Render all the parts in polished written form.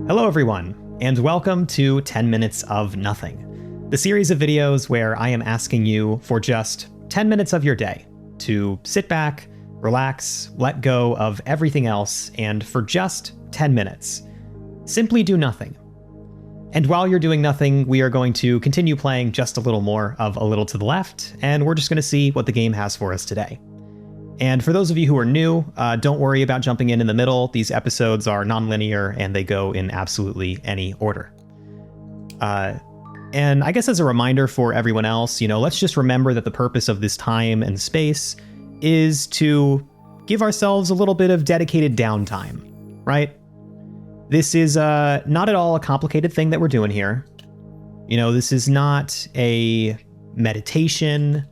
Hello everyone, and welcome to 10 Minutes of Nothing, the series of videos where I am asking you for just 10 minutes of your day to sit back, relax, let go of everything else, and for just 10 minutes, simply do nothing. And while you're doing nothing, we are going to continue playing just a little more of A Little to the Left, and we're just going to see what the game has for us today. And for those of you who are new, don't worry about jumping in the middle. These episodes are non-linear and they go in absolutely any order. And I guess as a reminder for everyone else, let's just remember that the purpose of this time and space is to give ourselves a little bit of dedicated downtime, right? This is not at all a complicated thing that we're doing here. This is not a meditation.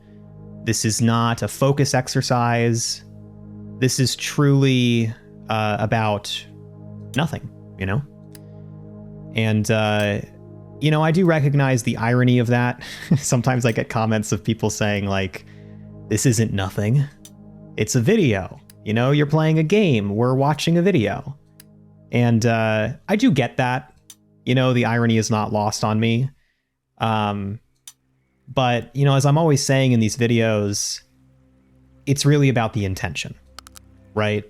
This is not a focus exercise. This is truly about nothing, And, I do recognize the irony of that. Sometimes I get comments of people saying, like, this isn't nothing. It's a video. You're playing a game. We're watching a video. And I do get that. The irony is not lost on me. But, as I'm always saying in these videos, it's really about the intention, right?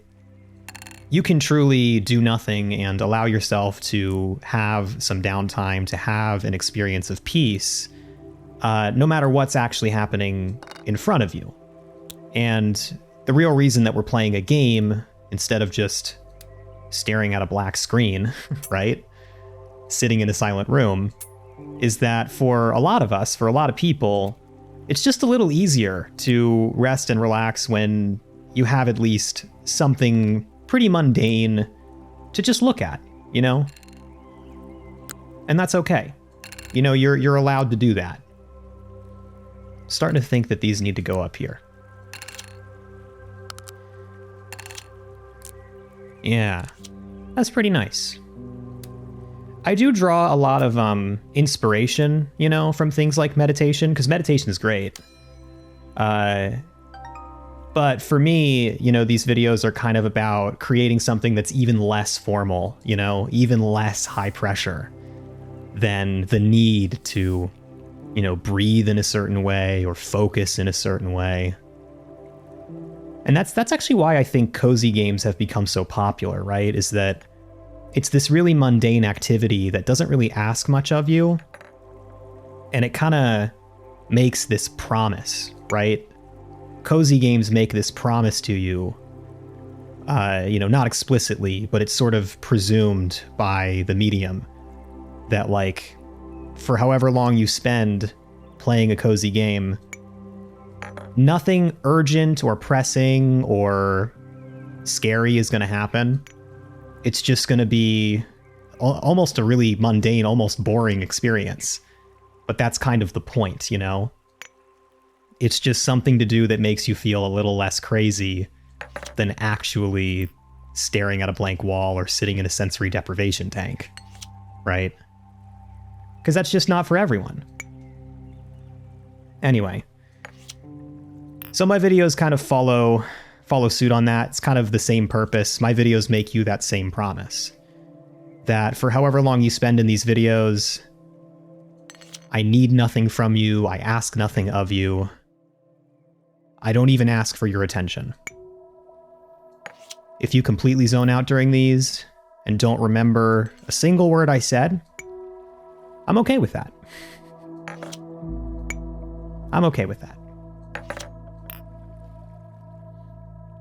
You can truly do nothing and allow yourself to have some downtime, to have an experience of peace, no matter what's actually happening in front of you. And the real reason that we're playing a game instead of just staring at a black screen, right? Sitting in a silent room, is that for a lot of us, for a lot of people, it's just a little easier to rest and relax when you have at least something pretty mundane to just look at, And that's okay. You're allowed to do that. I'm starting to think that these need to go up here. Yeah, that's pretty nice. I do draw a lot of inspiration, from things like meditation, because meditation is great. But for me, these videos are kind of about creating something that's even less formal, even less high pressure than the need to, breathe in a certain way or focus in a certain way. And that's actually why I think cozy games have become so popular, right? Is that it's this really mundane activity that doesn't really ask much of you. And it kind of makes this promise, right? Cozy games make this promise to you, not explicitly, but it's sort of presumed by the medium that, like, for however long you spend playing a cozy game, nothing urgent or pressing or scary is going to happen. It's just going to be almost a really mundane, almost boring experience. But that's kind of the point, It's just something to do that makes you feel a little less crazy than actually staring at a blank wall or sitting in a sensory deprivation tank, right? Because that's just not for everyone. Anyway. So my videos kind of follow suit on that. It's kind of the same purpose. My videos make you that same promise. That for however long you spend in these videos, I need nothing from you. I ask nothing of you. I don't even ask for your attention. If you completely zone out during these and don't remember a single word I said, I'm okay with that. I'm okay with that.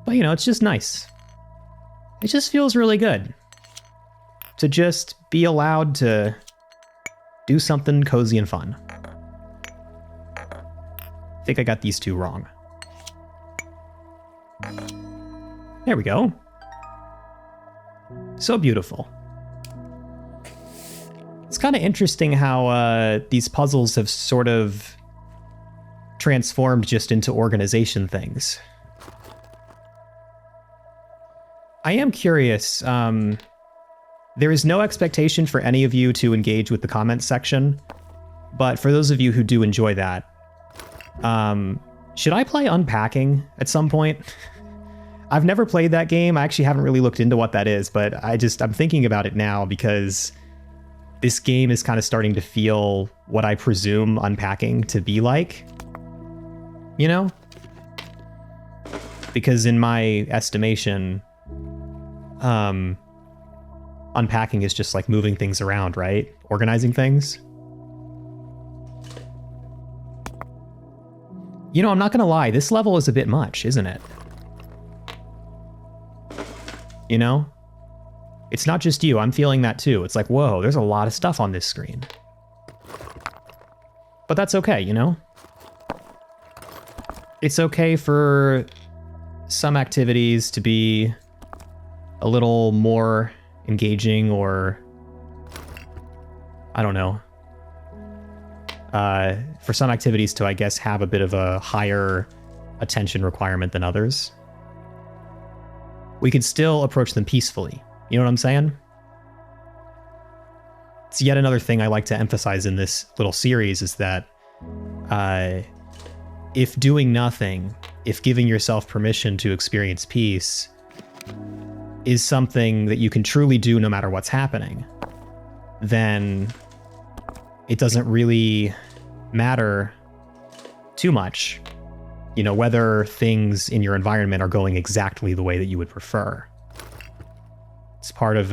But, it's just nice. It just feels really good to just be allowed to do something cozy and fun. I think I got these two wrong. There we go. So beautiful. It's kind of interesting how these puzzles have sort of transformed just into organization things. I am curious. There is no expectation for any of you to engage with the comments section, but for those of you who do enjoy that, should I play unpacking at some point? I've never played that game. I actually haven't really looked into what that is, but I'm thinking about it now because this game is kind of starting to feel what I presume unpacking to be like, you know? Because in my estimation, unpacking is just like moving things around, right? Organizing things. You know, I'm not gonna lie, this level is a bit much, isn't it? You know? It's not just you, I'm feeling that too. It's like, whoa, there's a lot of stuff on this screen. But that's okay, you know? It's okay for some activities to be a little more engaging, or I don't know. For some activities to, I guess, have a bit of a higher attention requirement than others. We can still approach them peacefully. You know what I'm saying? It's yet another thing I like to emphasize in this little series is that if doing nothing, if giving yourself permission to experience peace is something that you can truly do no matter what's happening, then it doesn't really matter too much, you know, whether things in your environment are going exactly the way that you would prefer. It's part of,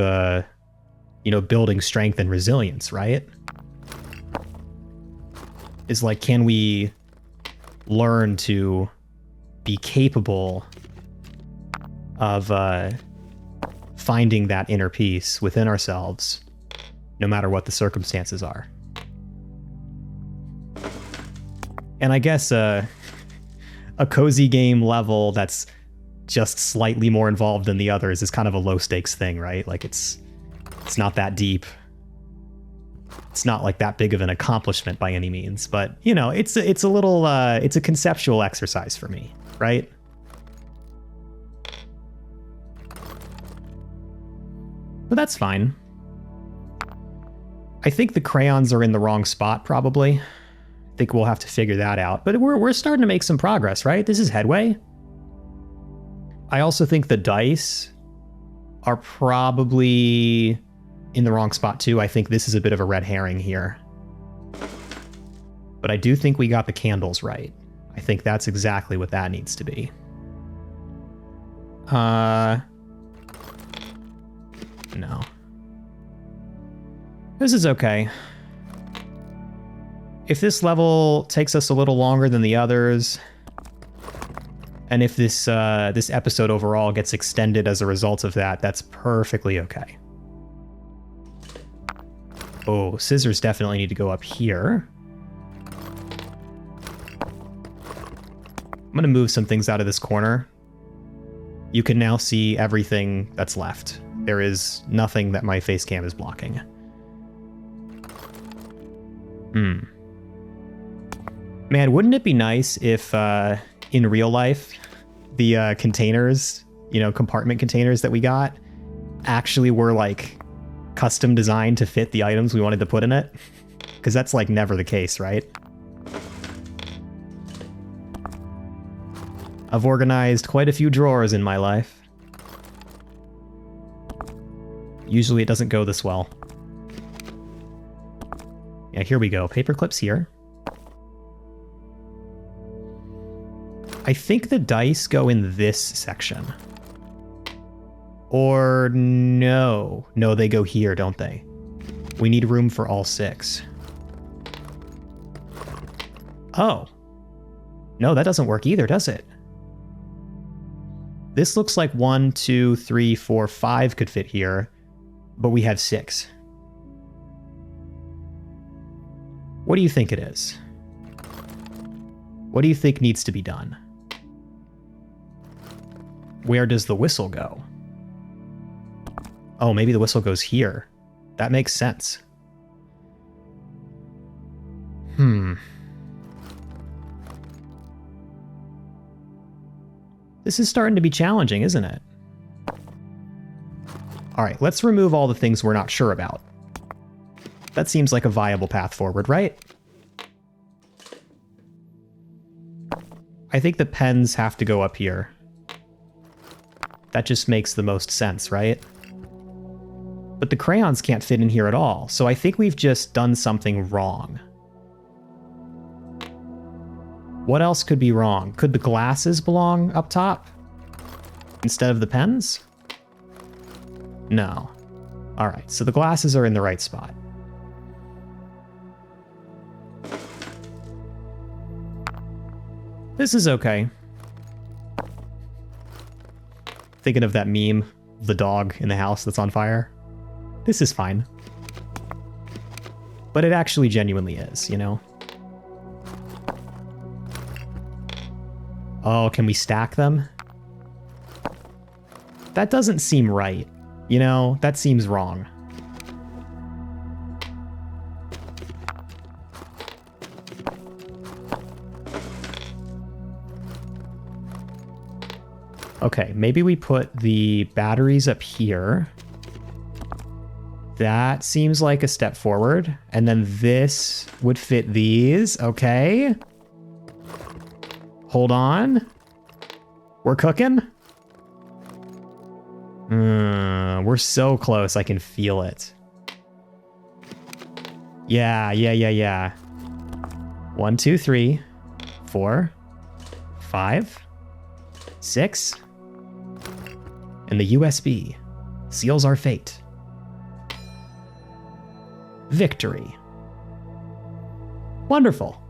you know, building strength and resilience, right? Is like, can we learn to be capable of finding that inner peace within ourselves, no matter what the circumstances are? And I guess a cozy game level that's just slightly more involved than the others is kind of a low stakes thing, right? Like it's not that deep. It's not like that big of an accomplishment by any means, but you know, it's a little it's a conceptual exercise for me, right? But that's fine. I think the crayons are in the wrong spot, probably. I think we'll have to figure that out. But we're starting to make some progress, right? This is headway. I also think the dice are probably in the wrong spot too. I think this is a bit of a red herring here. But I do think we got the candles right. I think that's exactly what that needs to be. No. This is okay. If this level takes us a little longer than the others, and if this this episode overall gets extended as a result of that, that's perfectly okay. Oh, scissors definitely need to go up here. I'm gonna move some things out of this corner. You can now see everything that's left. There is nothing that my face cam is blocking. Man, wouldn't it be nice if in real life, the containers, you know, compartment containers that we got actually were like custom designed to fit the items we wanted to put in it? Because that's like never the case, right? I've organized quite a few drawers in my life. Usually it doesn't go this well. Yeah, here we go. Paper clips here. I think the dice go in this section. Or no. No, they go here, don't they? We need room for all 6. Oh. No, that doesn't work either, does it? This looks like 1, 2, 3, 4, 5 could fit here, but we have 6. What do you think it is? What do you think needs to be done? Where does the whistle go? Oh, maybe the whistle goes here. That makes sense. This is starting to be challenging, isn't it? All right, let's remove all the things we're not sure about. That seems like a viable path forward, right? I think the pens have to go up here. That just makes the most sense, right? But the crayons can't fit in here at all, so I think we've just done something wrong. What else could be wrong? Could the glasses belong up top instead of the pens? No. All right, so the glasses are in the right spot. This is okay. Thinking of that meme, the dog in the house that's on fire. This is fine. But it actually genuinely is, you know? Oh, can we stack them? That doesn't seem right. You know, that seems wrong. Okay, maybe we put the batteries up here. That seems like a step forward. And then this would fit these. Okay. Hold on. We're cooking. We're so close. I can feel it. Yeah. 1, 2, 3, 4, 5, 6. And the USB seals our fate. Victory. Wonderful.